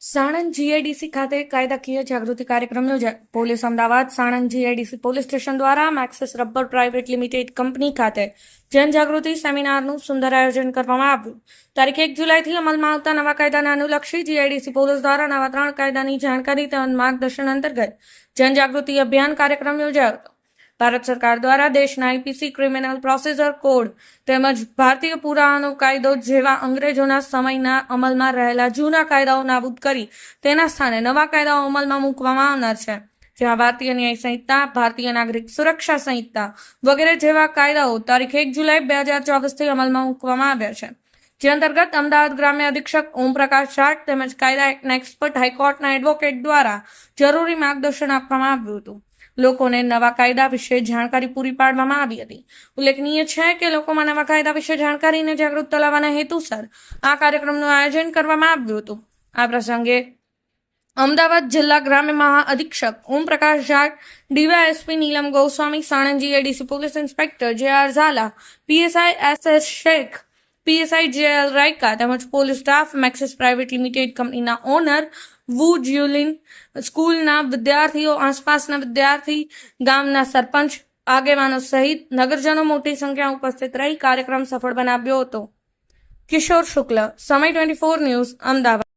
Sanand GIDC ખાતે કાયદાકીય જાગૃતિ કાર્યક્રમ યોજાયો. Police Ahmedabad Sanand GIDC police station દ્વારા Maxis rubber private limited company ખાતે જનજાગૃતિ સેમિનારનું સુંદર આયોજન કરવામાં આવ્યું. તારીખ 1 જુલાઈથી અમલમાં આવતા નવા કાયદાને અનુલક્ષી જીઆઈડીસી પોલીસ દ્વારા નવા 3 કાયદાની જાણકારી તેમજ માર્ગદર્શન અંતર્ગત જનજાગૃતિ અભિયાન કાર્યક્રમ યોજાયો હતો. ભારત સરકાર દ્વારા દેશના આઈપીસી, ક્રિમિનલ પ્રોસિજર કોડ તેમજ ભારતીય પુરાવાનો કાયદો જેવા અંગ્રેજોના સમયના અમલમાં રહેલા જૂના કાયદાઓ નાબૂદ કરી તેના સ્થાને નવા કાયદાઓ અમલમાં મૂકવામાં આવનાર છે, જેમાં ભારતીય ન્યાય સંહિતા, ભારતીય નાગરિક સુરક્ષા સંહિતા વગેરે જેવા કાયદાઓ તારીખ 1 જુલાઈ 2024થી અમલમાં મૂકવામાં આવ્યા છે. જે અંતર્ગત અમદાવાદ ગ્રામ્ય અધિક્ષક ઓમપ્રકાશ જાટ તેમજ કાયદા એક્ટના એક્સપર્ટ હાઈકોર્ટના એડવોકેટ દ્વારા જરૂરી માર્ગદર્શન આપવામાં આવ્યું હતું. લોકોને નવા કાયદા વિશે જાણકારી પૂરી પાડવામાં આવી હતી. ઉલ્લેખનીય છે કે લોકોમાં નવા કાયદા વિશે જાણકારીને જાગૃત લાવવાના હેતુસર આ કાર્યક્રમનું આયોજન કરવામાં આવ્યું હતું. આ પ્રસંગે અમદાવાદ જિલ્લા ગ્રામ્ય મહા અધિક્ષક Omprakash Jat, DYSP Neelam Goswami, Sanand GIDC police inspector J R. Jhala, PSI S S. Shaikh, PSI J L. Raika તેમજ police staff, Maxis private limited કંપનીના ઓનર વુ જ્યુલિન, સ્કૂલના વિદ્યાર્થીઓ, આસપાસના વિદ્યાર્થી, ગામના સરપંચ, આગેવાનો સહિત નગરજનો મોટી સંખ્યામાં ઉપસ્થિત રહી કાર્યક્રમ સફળ બનાવ્યો હતો. કિશોર શુક્લ, સમય 24 ન્યૂઝ, અમદાવાદ.